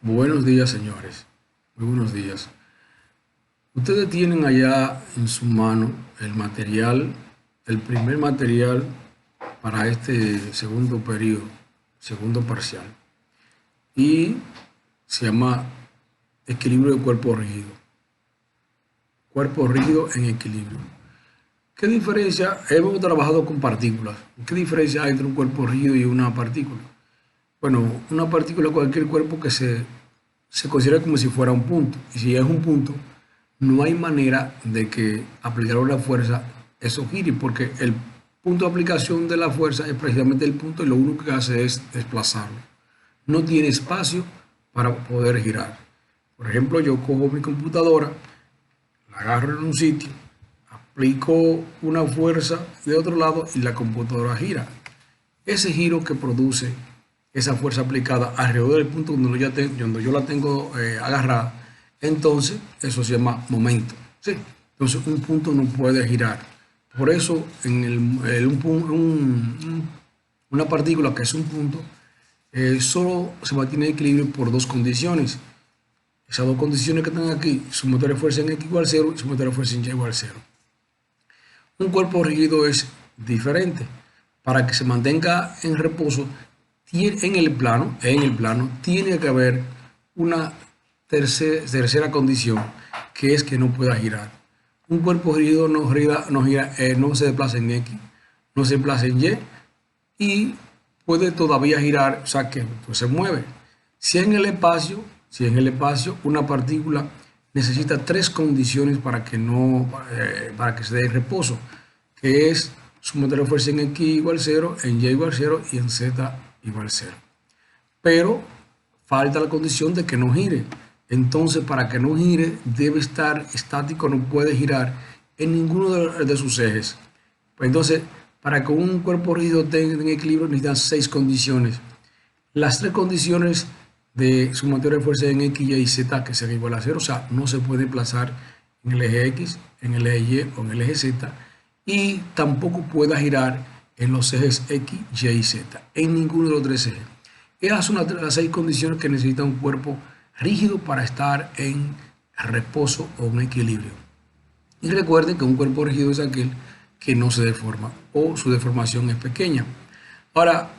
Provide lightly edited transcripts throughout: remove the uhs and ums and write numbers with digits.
Buenos días, señores. Muy buenos días. Ustedes tienen allá en su mano el material, el primer material para este segundo periodo, segundo parcial. Y se llama equilibrio de cuerpo rígido. Cuerpo rígido en equilibrio. ¿Qué diferencia? Hemos trabajado con partículas. ¿Qué diferencia hay entre un cuerpo rígido y una partícula? Bueno, una partícula es cualquier cuerpo que se considera como si fuera un punto. Y si es un punto, no hay manera de que aplicar una fuerza eso gire, porque el punto de aplicación de la fuerza es precisamente el punto y lo único que hace es desplazarlo. No tiene espacio para poder girar. Por ejemplo, yo cojo mi computadora, la agarro en un sitio, aplico una fuerza de otro lado y la computadora gira. Ese giro que produce esa fuerza aplicada alrededor del punto donde yo la tengo agarrada, entonces eso se llama momento. ¿Sí? Entonces un punto no puede girar. Por eso en una partícula que es un punto, solo se mantiene en equilibrio por dos condiciones. Esas dos condiciones que están aquí, su motor de fuerza en X igual a 0 y su motor de fuerza en Y igual a 0. Un cuerpo rígido es diferente. Para que se mantenga en reposo, en el plano, tiene que haber una tercera condición, que es que no pueda girar. Un cuerpo rígido no se desplaza en X, no se desplaza en Y y puede todavía girar, o sea que pues, se mueve. Si en el espacio, una partícula necesita tres condiciones para que se dé reposo, que es su motor de fuerza en X igual a 0, en Y igual a 0 y en Z igual a 0. Pero falta la condición de que no gire. Entonces, para que no gire, debe estar estático, no puede girar en ninguno de sus ejes. Entonces, para que un cuerpo rígido tenga en equilibrio, necesitan 6 condiciones. Las 3 condiciones de su motor de fuerza en X, Y y Z, que sea igual a 0, o sea, no se puede desplazar en el eje X, en el eje Y o en el eje Z, y tampoco pueda girar en los ejes X, Y y Z, en ninguno de los 3 ejes. Esas son las 6 condiciones que necesita un cuerpo rígido para estar en reposo o en equilibrio. Y recuerden que un cuerpo rígido es aquel que no se deforma o su deformación es pequeña. Ahora,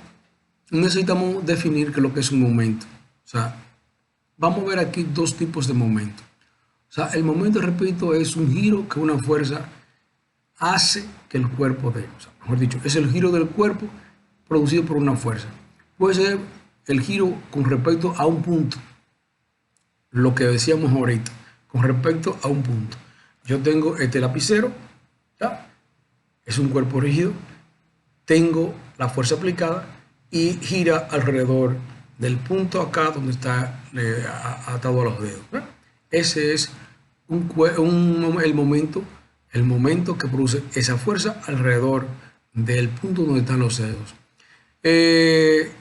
necesitamos definir qué es lo que es un momento. O sea, vamos a ver aquí dos tipos de momento. O sea, el momento, repito, es un giro que una fuerza hace que el cuerpo dé. O sea, mejor dicho, es el giro del cuerpo producido por una fuerza. Puede ser el giro con respecto a un punto, lo que decíamos ahorita, con respecto a un punto. Yo tengo este lapicero, ¿ya? Es un cuerpo rígido, tengo la fuerza aplicada y gira alrededor del punto acá donde está atado a los dedos, ¿verdad? Ese es el momento que produce esa fuerza alrededor del punto donde están los dedos.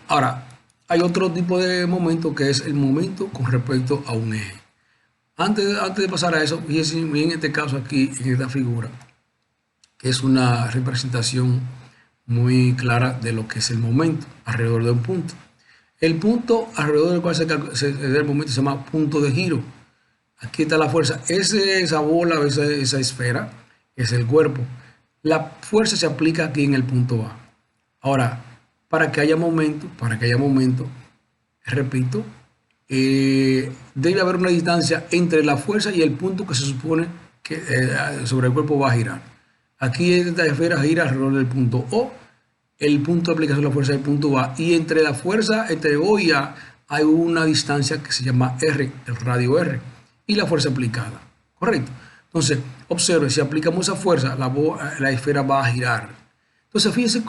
Ahora, hay otro tipo de momento que es el momento con respecto a un eje. Antes de pasar a eso, fíjense en este caso aquí, en esta figura, que es una representación muy clara de lo que es el momento alrededor de un punto. El punto alrededor del cual se da el momento se llama punto de giro. Aquí está la fuerza. Esa bola, esa esfera, es el cuerpo. La fuerza se aplica aquí en el punto A. Ahora, para que haya momento, repito, debe haber una distancia entre la fuerza y el punto que se supone que sobre el cuerpo va a girar. Aquí esta esfera gira alrededor del punto O, el punto de aplicación de la fuerza del punto A, y entre la fuerza, entre O y A, hay una distancia que se llama R, el radio R, y la fuerza aplicada. ¿Correcto? Entonces, observe, si aplicamos esa fuerza, la esfera va a girar. Entonces, fíjese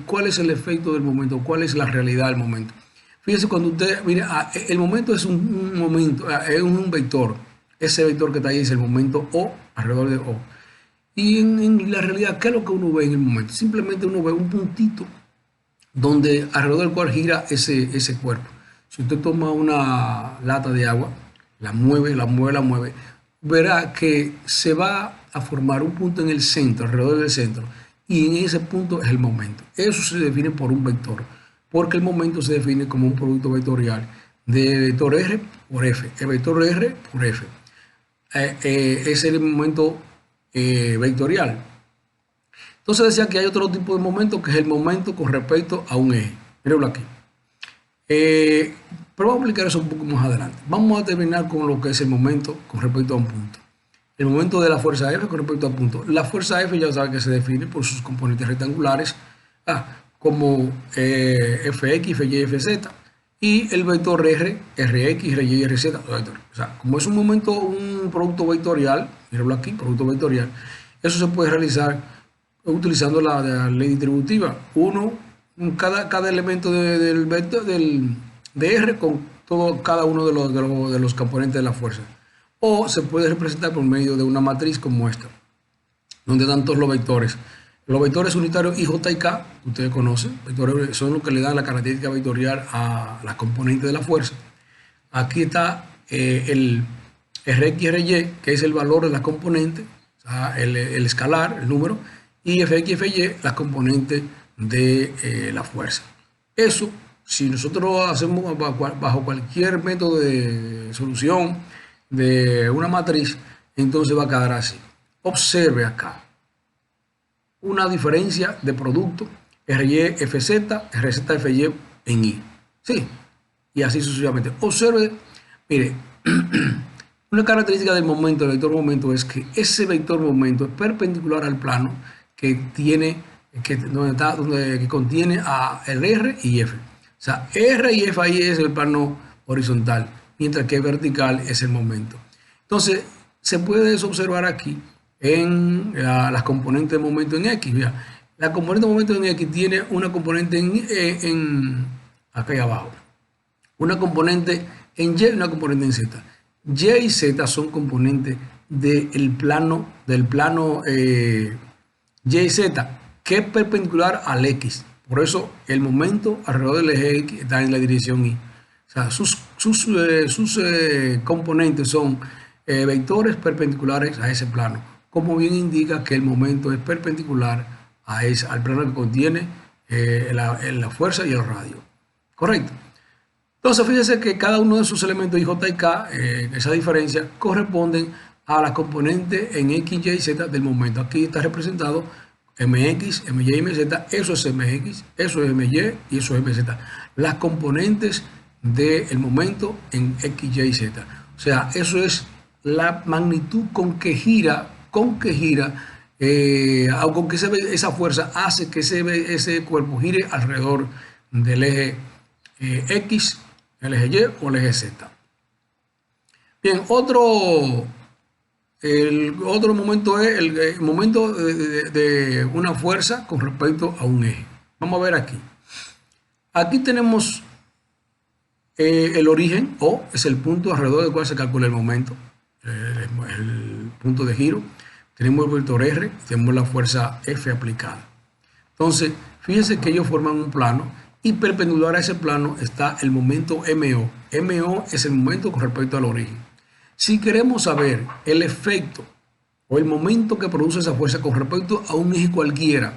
cuál es el efecto del momento, cuál es la realidad del momento. Fíjese cuando usted, mira, el momento es un momento, es un vector. Ese vector que está ahí es el momento O, alrededor de O. Y en la realidad, ¿qué es lo que uno ve en el momento? Simplemente uno ve un puntito donde alrededor del cual gira ese cuerpo. Si usted toma una lata de agua, la mueve, verá que se va a formar un punto en el centro, alrededor del centro, y en ese punto es el momento. Eso se define por un vector, porque el momento se define como un producto vectorial de vector R por F. El vector R por F. Es el momento vectorial. Entonces decía que hay otro tipo de momento que es el momento con respecto a un eje. Mírenlo aquí. Pero vamos a aplicar eso un poco más adelante. Vamos a terminar con lo que es el momento con respecto a un punto. El momento de la fuerza F con respecto a punto. La fuerza F ya saben que se define por sus componentes rectangulares como Fx, Fy, Fz. Y el vector R, Rx, Ry, Rz. O sea, como es un momento, un producto vectorial, mírenlo aquí, producto vectorial, eso se puede realizar utilizando la ley distributiva. Cada elemento del vector de R con cada uno de los componentes de la fuerza. O se puede representar por medio de una matriz como esta, donde dan todos los vectores. Los vectores unitarios IJ y K, ustedes conocen, vectores son los que le dan la característica vectorial a las componentes de la fuerza. Aquí está el Rx y Ry, que es el valor de las componentes, o sea, el escalar, el número, y Fx y Fy, las componentes de la fuerza. Eso, si nosotros hacemos bajo cualquier método de solución de una matriz, entonces va a quedar así. Observe acá una diferencia de producto Ry, Fz, Rz, Fy en I. ¿Sí? Y así sucesivamente. Observe, mire, una característica del momento, del vector momento, es que ese vector momento es perpendicular al plano que tiene, que contiene a el R y F. O sea, R y F ahí es el plano horizontal, mientras que vertical es el momento. Entonces, se puede observar aquí en las componentes de momento en X. Mira, la componente de momento en X tiene una componente acá abajo, una componente en Y y una componente en Z. Y y Z son componentes del plano Y y Z, que es perpendicular al X. Por eso el momento alrededor del eje X está en la dirección Y. O sea, sus componentes son vectores perpendiculares a ese plano, como bien indica que el momento es perpendicular al plano que contiene la fuerza y el radio. ¿Correcto? Entonces, fíjense que cada uno de sus elementos IJ y K, esa diferencia, corresponden a las componentes en X, Y y Z del momento. Aquí está representado MX, MY y MZ. Eso es MX, eso es MY y eso es MZ. Las componentes del momento en X, Y y Z. O sea, eso es la magnitud con que gira, con que esa fuerza hace que ese cuerpo gire alrededor del eje X, el eje Y o el eje Z. Bien, el otro momento es el momento de una fuerza con respecto a un eje. Vamos a ver aquí. Aquí tenemos el origen, o es el punto alrededor del cual se calcula el momento, el punto de giro. Tenemos el vector R, tenemos la fuerza F aplicada. Entonces, fíjense que ellos forman un plano y perpendicular a ese plano está el momento MO. MO es el momento con respecto al origen. Si queremos saber el efecto o el momento que produce esa fuerza con respecto a un eje cualquiera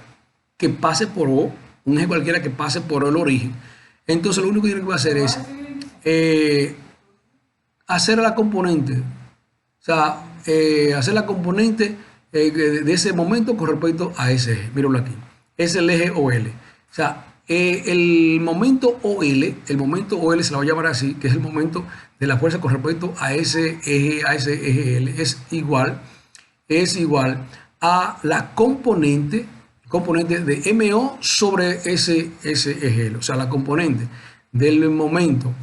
que pase por O, un eje cualquiera que pase por el origen, entonces lo único que tiene que hacer es hacer la componente, o sea, hacer la componente de ese momento con respecto a ese eje. Míralo aquí. Es el eje OL. O sea, el momento OL se lo voy a llamar así, que es el momento de la fuerza con respecto a ese eje L, es igual a la componente de MO sobre ese eje L. O sea, la componente del momento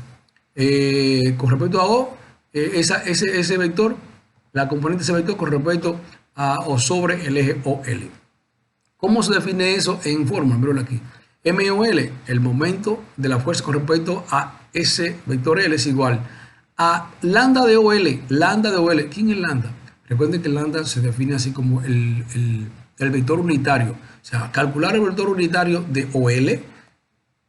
con respecto a O, ese vector, la componente de ese vector con respecto a o sobre el eje OL. ¿Cómo se define eso en forma? Míralo aquí. MOL, el momento de la fuerza con respecto a ese vector L es igual a lambda de OL. Lambda de OL. ¿Quién es lambda? Recuerden que lambda se define así como el vector unitario. O sea, calcular el vector unitario de OL,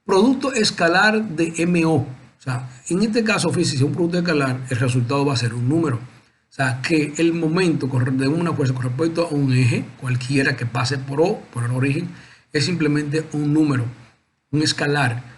producto escalar de MO. O sea, en este caso, fíjense, si es un producto escalar, el resultado va a ser un número. O sea, que el momento de una fuerza con respecto a un eje, cualquiera que pase por O, por el origen, es simplemente un número, un escalar.